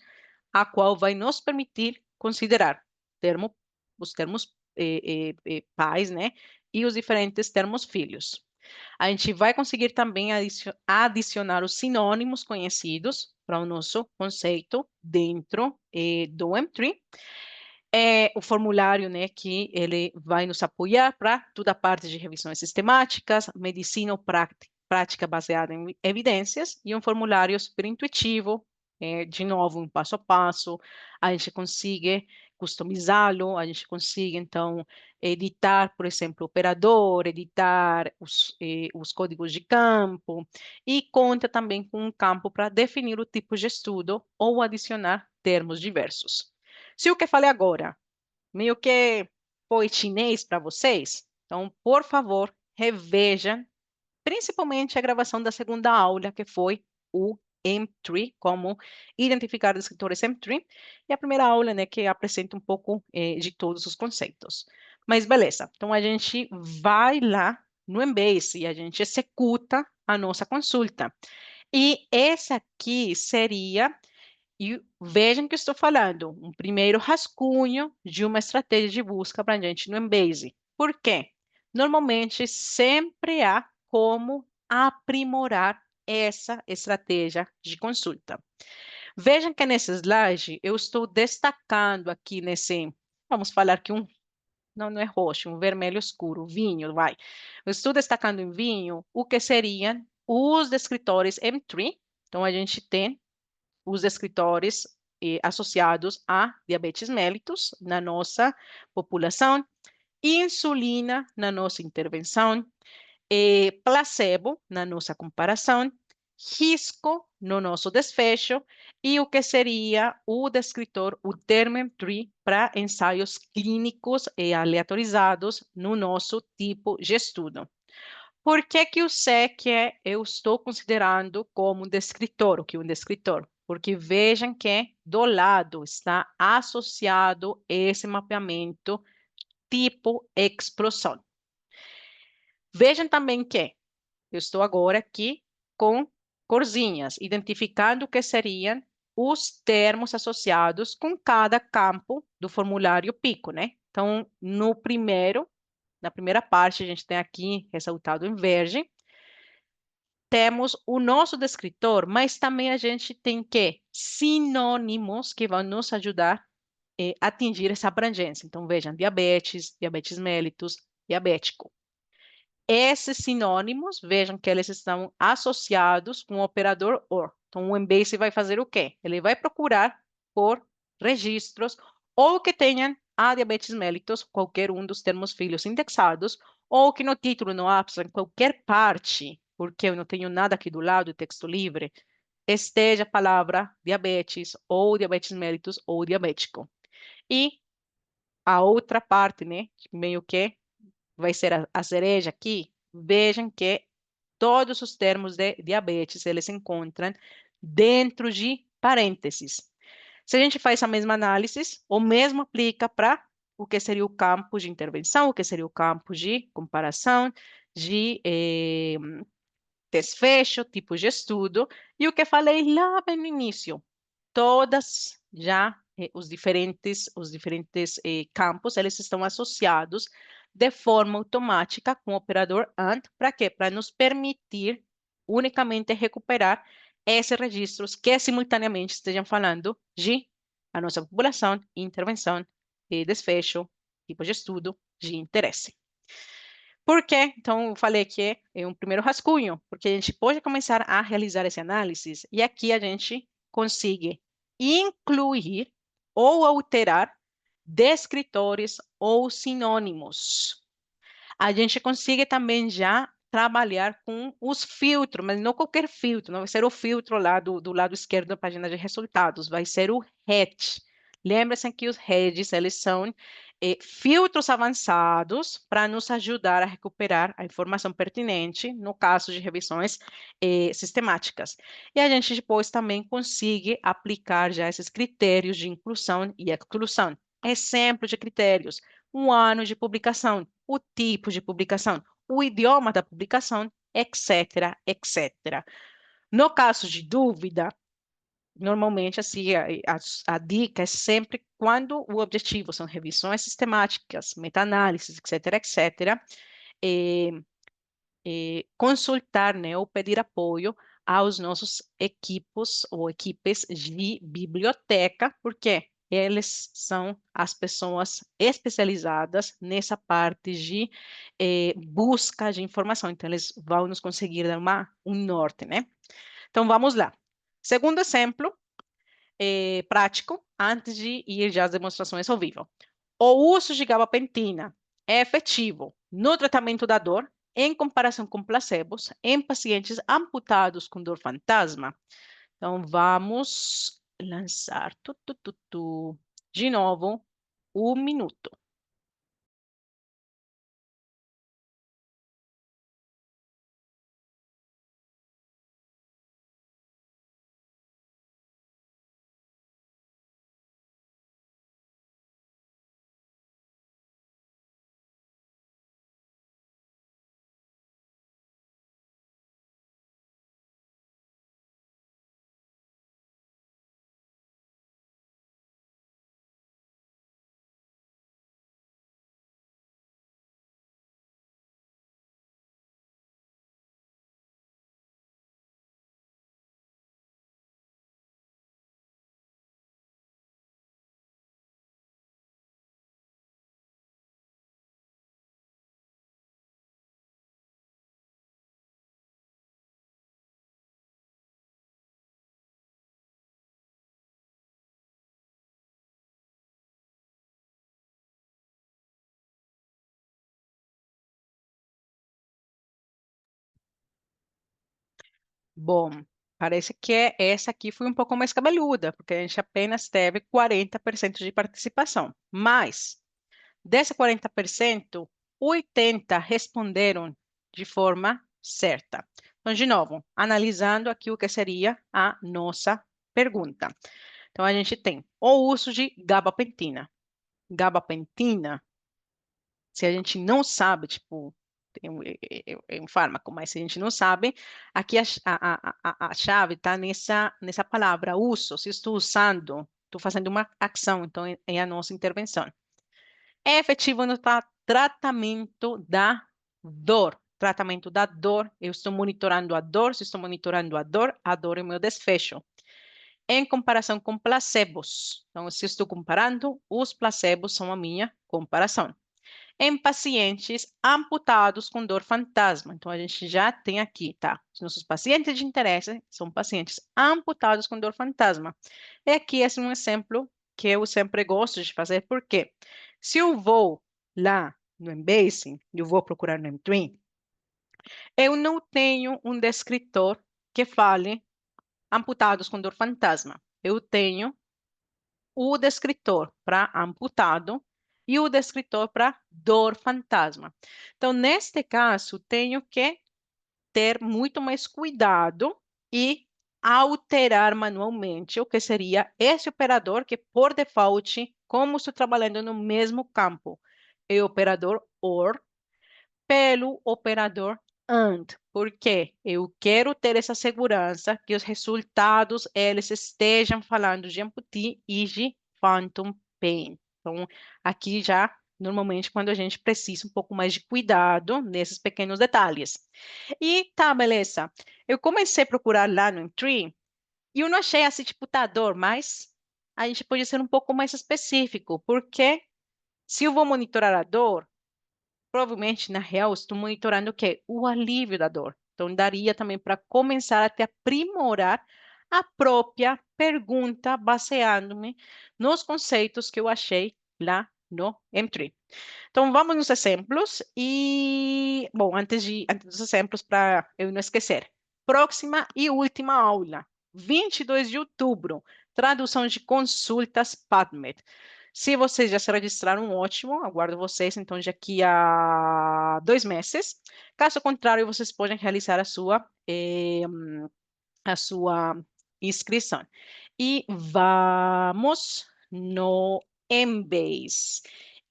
a qual vai nos permitir considerar os termos pais, né, e os diferentes termos filhos. A gente vai conseguir também adicionar os sinônimos conhecidos para o nosso conceito dentro do M3. O formulário, né, que ele vai nos apoiar para toda a parte de revisões sistemáticas, medicina ou prática baseada em evidências, e um formulário super intuitivo, de novo, um passo a passo, a gente consegue customizá-lo, a gente consegue, então, editar, por exemplo, o operador, editar os códigos de campo, e conta também com um campo para definir o tipo de estudo ou adicionar termos diversos. Se o que falei agora meio que foi chinês para vocês, então, por favor, reveja principalmente a gravação da segunda aula, que foi o M3, como identificar os escritores M3, e a primeira aula, né, que apresenta um pouco de todos os conceitos. Mas beleza, então a gente vai lá no Embase e a gente executa a nossa consulta. E essa aqui seria, e vejam que estou falando, um primeiro rascunho de uma estratégia de busca para a gente no Embase. Por quê? Normalmente sempre há como aprimorar essa estratégia de consulta. Vejam que nesse slide eu estou destacando aqui vamos falar que não é roxo, um vermelho escuro, vinho, vai. Eu estou destacando em vinho o que seriam os descritores M3. Então, a gente tem os escritores associados a diabetes mellitus na nossa população, insulina na nossa intervenção, placebo na nossa comparação, risco no nosso desfecho e o que seria o descritor, o TermM3, para ensaios clínicos e aleatorizados no nosso tipo de estudo. Por que que eu sei que eu estou considerando como um descritor, o que é um descritor? Porque vejam que do lado está associado esse mapeamento tipo explosão. Vejam também que eu estou agora aqui com corzinhas, identificando o que seriam os termos associados com cada campo do formulário Pico, né? Então, na primeira parte, a gente tem aqui ressaltado em verde, temos o nosso descritor, mas também a gente tem que sinônimos que vão nos ajudar a atingir essa abrangência. Então, vejam, diabetes, diabetes mellitus, diabético. Esses sinônimos, vejam que eles estão associados com o operador OR. Então, o Embase vai fazer o quê? Ele vai procurar por registros ou que tenham a diabetes mellitus, qualquer um dos termos filhos indexados, ou que no título, no abstract, em qualquer parte, porque eu não tenho nada aqui do lado, texto livre, esteja a palavra diabetes, ou diabetes mellitus, ou diabético. E a outra parte, né, meio que vai ser a cereja aqui, vejam que todos os termos de diabetes, eles se encontram dentro de parênteses. Se a gente faz a mesma análise, o mesmo aplica para o que seria o campo de intervenção, o que seria o campo de comparação, de desfecho, tipo de estudo, e o que falei lá bem no início, todas já os diferentes campos, eles estão associados de forma automática com o operador AND, para quê? Para nos permitir unicamente recuperar esses registros que simultaneamente estejam falando de a nossa população, intervenção, desfecho, tipo de estudo, de interesse. Por quê? Então, eu falei que é um primeiro rascunho, porque a gente pode começar a realizar esse análise e aqui a gente consegue incluir ou alterar descritores ou sinônimos. A gente consegue também já trabalhar com os filtros, mas não qualquer filtro, não vai ser o filtro lá do lado esquerdo da página de resultados, vai ser o RED. Lembra-se que os REDs, eles são filtros avançados para nos ajudar a recuperar a informação pertinente no caso de revisões sistemáticas. E a gente depois também consegue aplicar já esses critérios de inclusão e exclusão. Exemplo de critérios: um ano de publicação, o tipo de publicação, o idioma da publicação, etc, etc. No caso de dúvida, normalmente assim, a dica é sempre quando o objetivo são revisões sistemáticas, meta-análises, etc, etc, eh, consultar, né, ou pedir apoio aos nossos equipos ou equipes de biblioteca, porque eles são as pessoas especializadas nessa parte de busca de informação. Então, eles vão nos conseguir dar um norte, né? Então, vamos lá. Segundo exemplo, prático, antes de ir já às demonstrações ao vivo. O uso de gabapentina é efetivo no tratamento da dor em comparação com placebos em pacientes amputados com dor fantasma. Então, vamos lançar de novo 1 minuto. Bom, parece que essa aqui foi um pouco mais cabeluda, porque a gente apenas teve 40% de participação. Mas, desse 40%, 80% responderam de forma certa. Então, de novo, analisando aqui o que seria a nossa pergunta. Então, a gente tem o uso de gabapentina. Gabapentina, se a gente não sabe, tipo, é um fármaco, mas se a gente não sabe, aqui a chave está nessa palavra, uso. Se estou usando, estou fazendo uma ação, então é a nossa intervenção. É efetivo no tratamento da dor. tratamento da dor, eu estou monitorando a dor, se estou monitorando a dor é o meu desfecho. Em comparação com placebos. Então, se eu estou comparando, os placebos são a minha comparação. Em pacientes amputados com dor fantasma. Então, a gente já tem aqui, tá? Os nossos pacientes de interesse são pacientes amputados com dor fantasma. E aqui esse é um exemplo que eu sempre gosto de fazer, porque se eu vou lá no Embase, eu vou procurar no M3, eu não tenho um descritor que fale amputados com dor fantasma. Eu tenho o descritor para amputado e o descritor para dor fantasma. Então, neste caso, tenho que ter muito mais cuidado e alterar manualmente o que seria esse operador que, por default, como estou trabalhando no mesmo campo, é o operador OR, pelo operador AND, porque eu quero ter essa segurança que os resultados eles estejam falando de amputee e de phantom pain. Então, aqui já normalmente quando a gente precisa um pouco mais de cuidado nesses pequenos detalhes. E tá, beleza. Eu comecei a procurar lá no M3 e eu não achei assim tipo tá dor, mas a gente pode ser um pouco mais específico, porque se eu vou monitorar a dor, provavelmente, na real, estou monitorando o quê? O alívio da dor. Então, daria também para começar a te aprimorar a própria pergunta, baseando-me nos conceitos que eu achei lá no M3. Então, vamos nos exemplos e, bom, antes dos exemplos, para eu não esquecer. Próxima e última aula, 22 de outubro, tradução de consultas PubMed. Se vocês já se registraram, ótimo, aguardo vocês, então, daqui a 2 meses. Caso contrário, vocês podem realizar a sua inscrição. E vamos no Embase.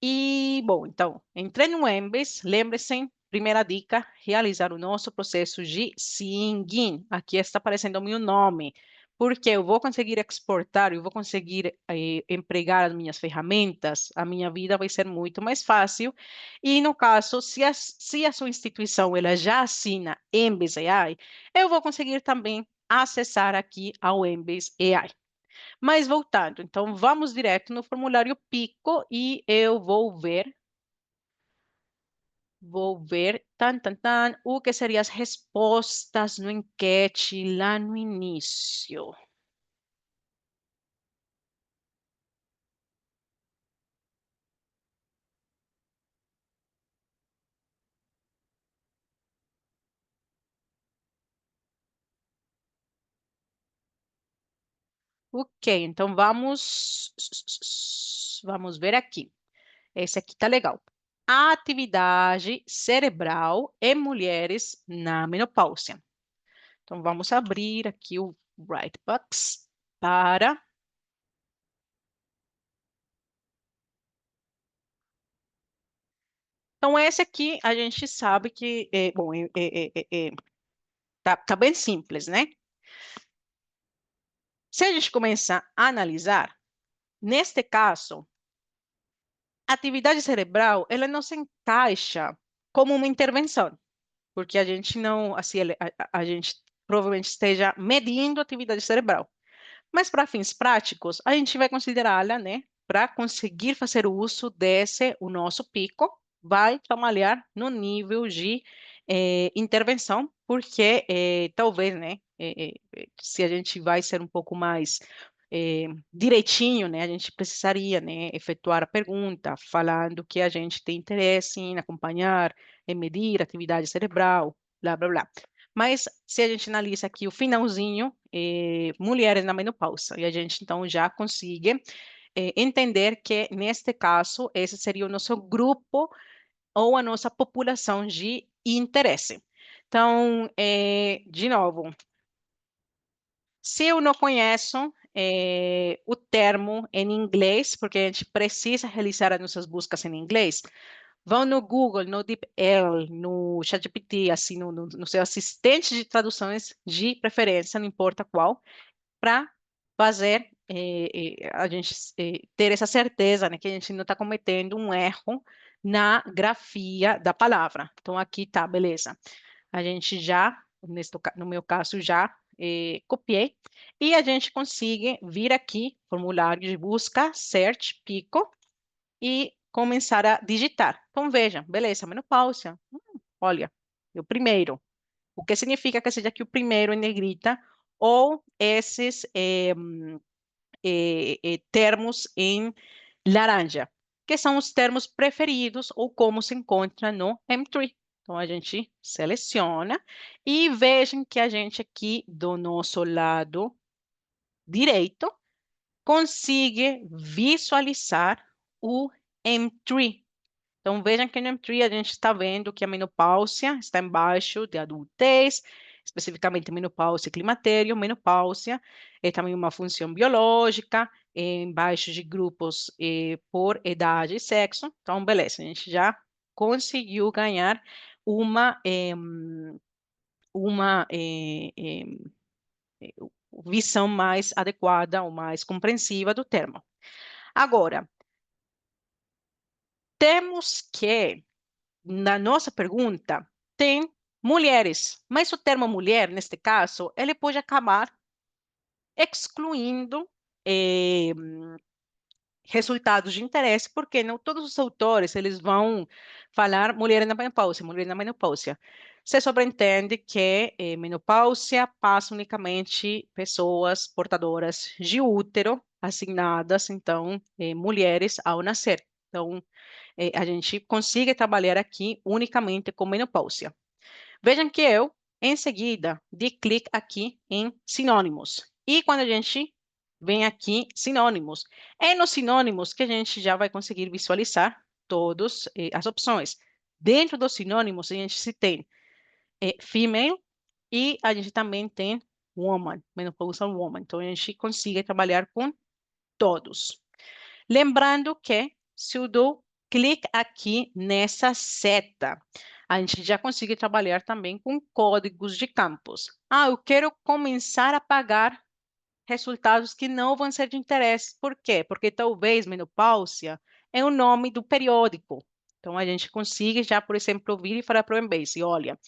E, bom, então, entrei no Embase, lembre-se, primeira dica, realizar o nosso processo de sign-in. Aqui está aparecendo o meu nome, porque eu vou conseguir exportar, eu vou conseguir empregar as minhas ferramentas, a minha vida vai ser muito mais fácil. E, no caso, se a sua instituição ela já assina Embase AI, eu vou conseguir também acessar aqui ao Embase AI. Mas voltando, então vamos direto no formulário Pico e eu vou ver o que seriam as respostas no enquete lá no início. Ok, então vamos ver aqui. Esse aqui tá legal. A atividade cerebral em mulheres na menopausia. Então vamos abrir aqui o Brightbox para Então, esse aqui a gente sabe que, bom, tá bem simples, né? Se a gente começar a analisar, neste caso, a atividade cerebral, ela não se encaixa como uma intervenção, porque a gente não, assim, a gente provavelmente esteja medindo a atividade cerebral. Mas para fins práticos, a gente vai considerá-la, né, para conseguir fazer o uso desse, o nosso pico, vai trabalhar no nível de intervenção, porque talvez, né, se a gente vai ser um pouco mais direitinho, né, a gente precisaria, né, efetuar a pergunta, falando que a gente tem interesse em acompanhar, em medir a atividade cerebral, blá, blá, blá. Mas se a gente analisa aqui o finalzinho, mulheres na menopausa, e a gente então já consegue entender que, neste caso, esse seria o nosso grupo ou a nossa população de interesse. Então, de novo, se eu não conheço o termo em inglês, porque a gente precisa realizar as nossas buscas em inglês, vão no Google, no DeepL, no ChatGPT, assim, no seu assistente de traduções de preferência, não importa qual, para fazer a gente ter essa certeza, né, que a gente não está cometendo um erro na grafia da palavra. Então, aqui tá, beleza. A gente já, no meu caso, já copiei. E a gente consegue vir aqui, formulário de busca, search, pico, e começar a digitar. Então, veja, beleza, menopausia. Olha, o primeiro. O que significa que seja aqui o primeiro em negrita, ou esses termos em laranja, que são os termos preferidos ou como se encontra no M3. Então, a gente seleciona e vejam que a gente aqui do nosso lado direito consegue visualizar o M3. Então, vejam que no M3 a gente está vendo que a menopausia está embaixo de adultez, especificamente menopausia e climatério. Menopausia é também uma função biológica, embaixo de grupos por idade e sexo. Então, beleza, a gente já conseguiu ganhar uma, uma visão mais adequada ou mais compreensiva do termo. Agora, temos que na nossa pergunta, tem mulheres, mas o termo mulher, neste caso, ele pode acabar excluindo resultados de interesse, porque não todos os autores eles vão falar mulher na menopausia. Se sobreentende que menopausia passa unicamente pessoas portadoras de útero, assignadas, então, mulheres ao nascer. Então, a gente consiga trabalhar aqui unicamente com menopausia. Vejam que eu, em seguida, dei clique aqui em sinônimos. E quando a gente vem aqui, sinônimos, é nos sinônimos que a gente já vai conseguir visualizar todas as opções. Dentro dos sinônimos, a gente se tem female e a gente também tem woman, menopausal woman. Então, a gente consegue trabalhar com todos. Lembrando que se eu dou clique aqui nessa seta, a gente já consegue trabalhar também com códigos de campos. Ah, eu quero começar a pagar resultados que não vão ser de interesse. Por quê? Porque talvez menopausia é o nome do periódico. Então, a gente consegue já, por exemplo, vir e falar para o Embase, olha,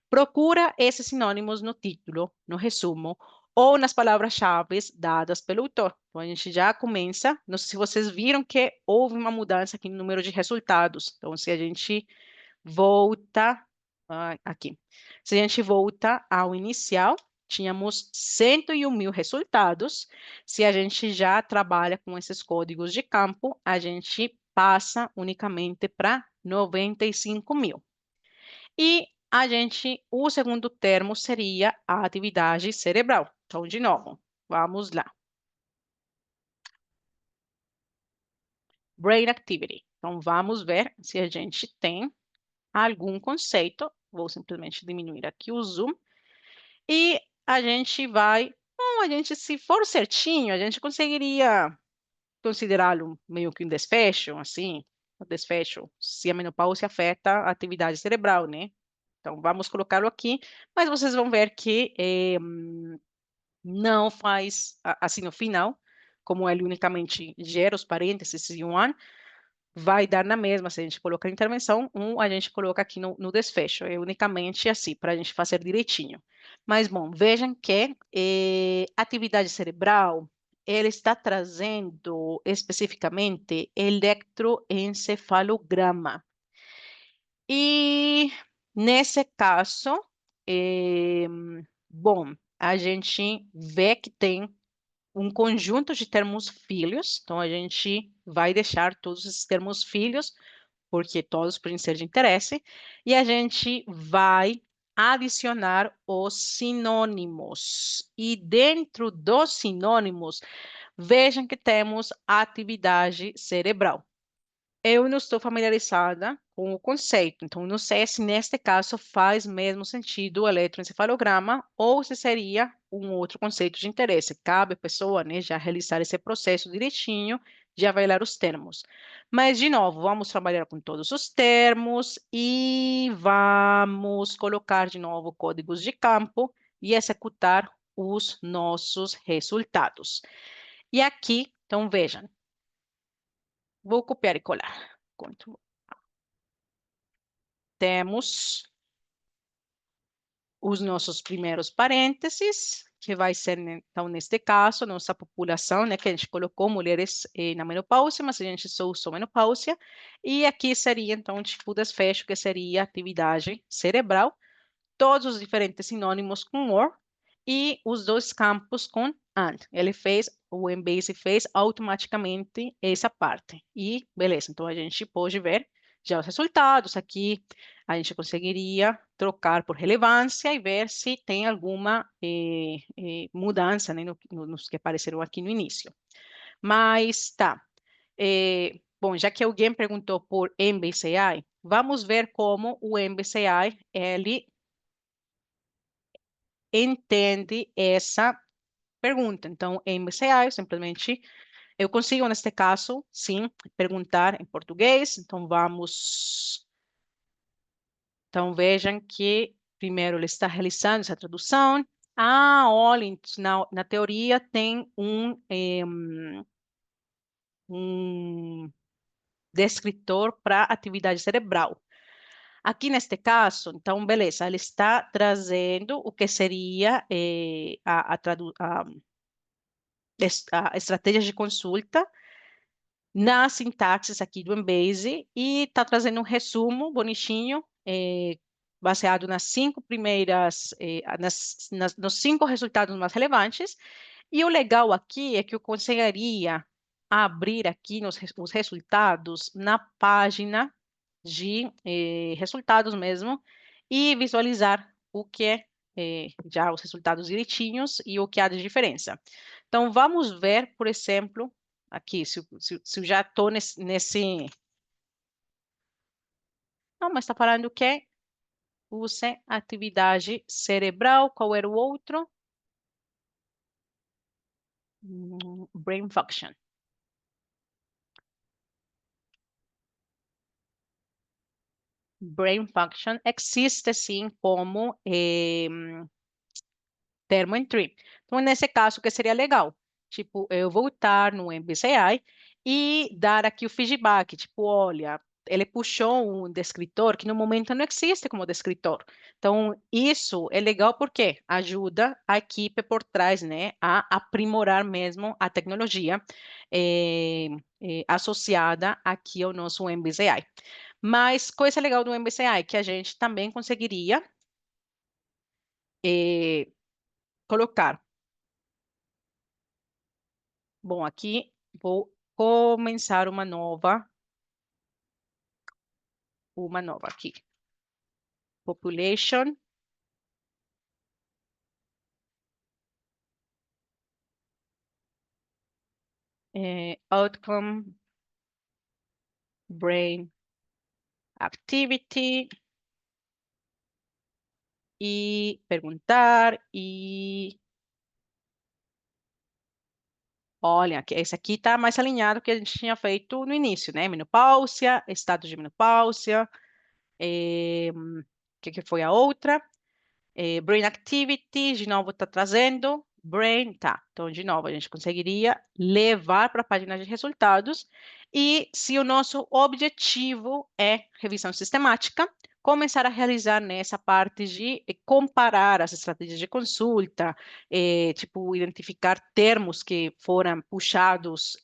procura esses sinônimos no título, no resumo, ou nas palavras-chave dadas pelo autor. Então, a gente já começa. Não sei se vocês viram que houve uma mudança aqui no número de resultados. Então, se a gente volta aqui, se a gente volta ao inicial, tínhamos 101 mil resultados. Se a gente já trabalha com esses códigos de campo, a gente passa unicamente para 95 mil. E o segundo termo seria a atividade cerebral. Então, de novo, vamos lá. Brain activity. Então, vamos ver se a gente tem algum conceito. Vou simplesmente diminuir aqui o zoom. E a gente vai, se for certinho, a gente conseguiria considerá-lo meio que um desfecho, assim, um desfecho, se a menopausa afeta a atividade cerebral, né? Então, vamos colocá-lo aqui, mas vocês vão ver que não faz, assim, no final, como ele unicamente gera os parênteses e um an, vai dar na mesma. Se a gente colocar intervenção, a gente coloca aqui no desfecho. É unicamente assim, para a gente fazer direitinho. Mas, bom, vejam que atividade cerebral, ele está trazendo especificamente eletroencefalograma. E, nesse caso, bom, a gente vê que tem um conjunto de termos filhos, então a gente vai deixar todos esses termos filhos, porque todos podem ser de interesse, e a gente vai adicionar os sinônimos. E dentro dos sinônimos, vejam que temos atividade cerebral. Eu não estou familiarizada com o conceito, então não sei se neste caso faz mesmo sentido o eletroencefalograma ou se seria um outro conceito de interesse. Cabe à pessoa, né, já realizar esse processo direitinho de avaliar os termos. Mas, de novo, vamos trabalhar com todos os termos e vamos colocar de novo códigos de campo e executar os nossos resultados. E aqui, então vejam, vou copiar e colar. Temos os nossos primeiros parênteses, que vai ser, então, neste caso, nossa população, né, que a gente colocou mulheres na menopausia, mas a gente só usou menopausia, e aqui seria, então, o tipo de desfecho, que seria atividade cerebral, todos os diferentes sinônimos com or, e os dois campos com and. Ele fez, o Embase fez automaticamente essa parte. E beleza, então a gente pode ver já os resultados. Aqui a gente conseguiria trocar por relevância e ver se tem alguma mudança, né, nos que apareceram aqui no início. Mas tá. Bom, já que alguém perguntou por MBCI, vamos ver como o MBCI ele entende essa pergunta. Então, MBCI, simplesmente, eu consigo, neste caso, sim, perguntar em português. Então, vamos. Então, vejam que, primeiro, ele está realizando essa tradução. Ah, olha, na teoria tem um descritor para atividade cerebral. Aqui neste caso, então, beleza, ele está trazendo o que seria a estratégia de consulta na sintaxe aqui do Embase e está trazendo um resumo bonitinho, baseado nas 5 primeiras, nos 5 resultados mais relevantes. E o legal aqui é que eu conseguiria abrir aqui os resultados na página de resultados mesmo e visualizar o que já os resultados direitinhos e o que há de diferença. Então, vamos ver, por exemplo, aqui, se eu já estou nesse. Não, mas está falando o quê? Use atividade cerebral. Qual era o outro? Brain function. Brain function existe sim como termo entry. Então, nesse caso, o que seria legal? Tipo, eu voltar no MBCI e dar aqui o feedback, tipo, olha, ele puxou um descritor que no momento não existe como descritor. Então, isso é legal porque ajuda a equipe por trás, né, a aprimorar mesmo a tecnologia associada aqui ao nosso MBCI. Mas coisa legal do MBCI que a gente também conseguiria colocar. Bom, aqui vou começar uma nova aqui. Population. Outcome, brain activity, e perguntar, e olha, esse aqui está mais alinhado que a gente tinha feito no início, né? Menopausia, estado de menopausia, o que foi a outra? Brain Activity, de novo está trazendo. Brain, tá. Então, de novo, a gente conseguiria levar para a página de resultados. E se o nosso objetivo é revisão sistemática, começar a realizar nessa parte de comparar as estratégias de consulta, tipo, identificar termos que foram puxados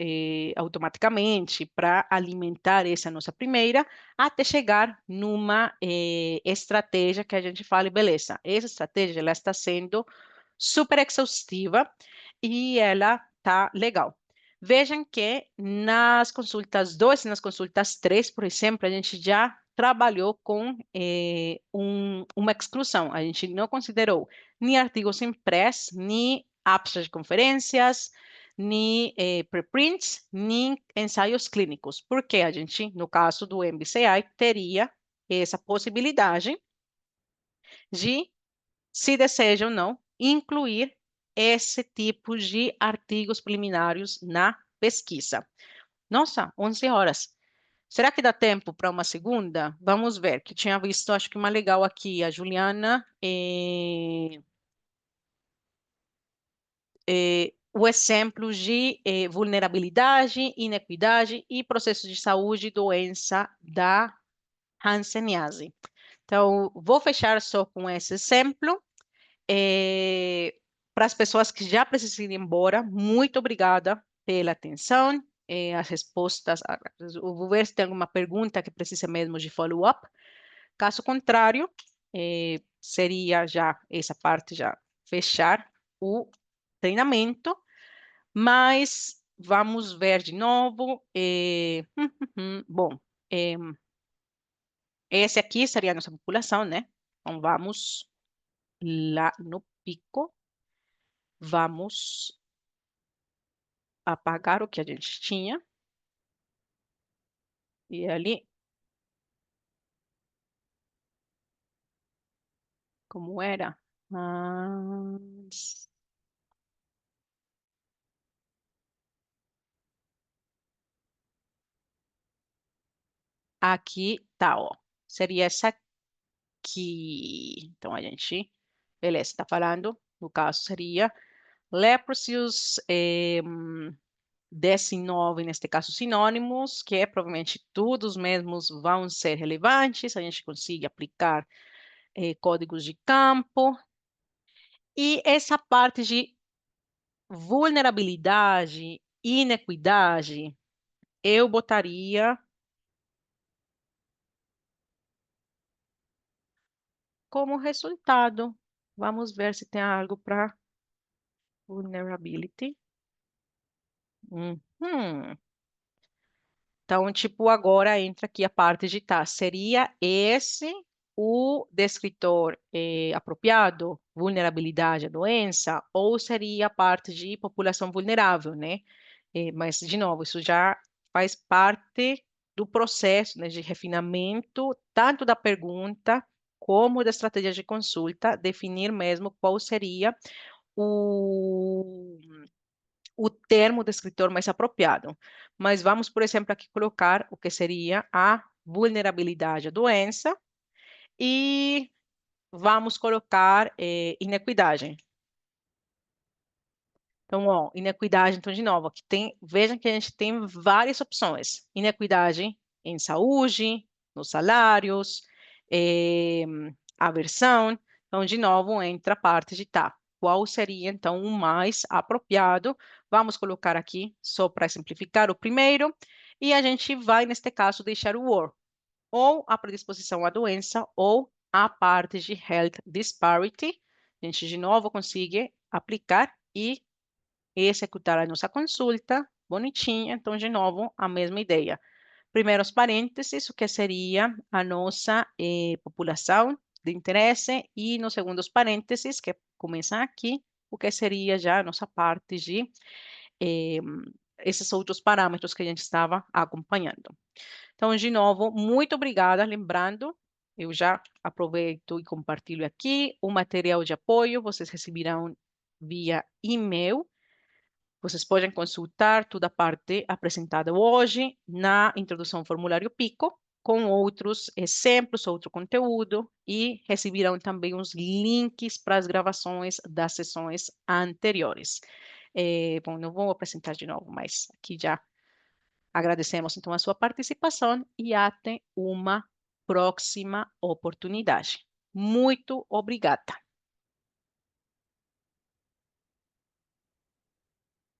automaticamente para alimentar essa nossa primeira, até chegar numa estratégia que a gente fale, beleza, essa estratégia ela está sendo super exaustiva e ela tá legal. Vejam que nas consultas 2 e nas consultas 3, por exemplo, a gente já trabalhou com uma exclusão. A gente não considerou nem artigos impressos, nem abstracts de conferências, nem preprints, nem ensaios clínicos, porque a gente, no caso do MBCI, teria essa possibilidade de, se deseja ou não, incluir esse tipo de artigos preliminares na pesquisa. Nossa, 11 horas. Será que dá tempo para uma segunda? Vamos ver, que tinha visto, acho que uma legal aqui, a Juliana o exemplo de vulnerabilidade, inequidade e processos de saúde e doença da Hanseníase. Então, vou fechar só com esse exemplo. Para as pessoas que já precisam ir embora, muito obrigada pela atenção. As respostas, eu vou ver se tem alguma pergunta que precise mesmo de follow-up. Caso contrário, seria já essa parte, já fechar o treinamento, mas vamos ver de novo. Bom, esse aqui seria a nossa população, né? Então, vamos lá no pico, vamos apagar o que a gente tinha, e ali, como era? Ah, aqui tá, ó. Seria essa aqui. Então, a gente, beleza, está falando, no caso seria leprosius 19, neste caso, sinônimos, que é provavelmente todos os mesmos vão ser relevantes, a gente consegue aplicar códigos de campo, e essa parte de vulnerabilidade, inequidade, eu botaria como resultado. Vamos ver se tem algo para vulnerability. Uhum. Então, tipo, agora entra aqui a parte de tá. Seria esse o descritor apropriado, vulnerabilidade à doença, ou seria a parte de população vulnerável, né? Mas, de novo, isso já faz parte do processo, né, de refinamento, tanto da pergunta como da estratégia de consulta, definir mesmo qual seria o o termo descritor mais apropriado. Mas vamos, por exemplo, aqui colocar o que seria a vulnerabilidade à doença e vamos colocar inequidade. Então, ó, inequidade, então, de novo, aqui tem, vejam que a gente tem várias opções. Inequidade em saúde, nos salários, eh, aversão. Então, de novo, entra a parte de tá. Qual seria, então, o mais apropriado? Vamos colocar aqui, só para simplificar, o primeiro. E a gente vai, neste caso, deixar o or, ou a predisposição à doença, ou a parte de health disparity. A gente, de novo, consegue aplicar e executar a nossa consulta, bonitinha. Então, de novo, a mesma ideia. Primeiros parênteses, o que seria a nossa população de interesse, e nos segundos parênteses, que começam aqui, o que seria já a nossa parte de eh, esses outros parâmetros que a gente estava acompanhando. Então, de novo, muito obrigada. Lembrando, eu já aproveito e compartilho aqui o material de apoio, vocês receberão via e-mail. Vocês podem consultar toda a parte apresentada hoje na introdução ao formulário PICO, com outros exemplos, outro conteúdo, e receberão também os links para as gravações das sessões anteriores. Bom, não vou apresentar de novo, mas aqui já agradecemos então a sua participação e até uma próxima oportunidade. Muito obrigada.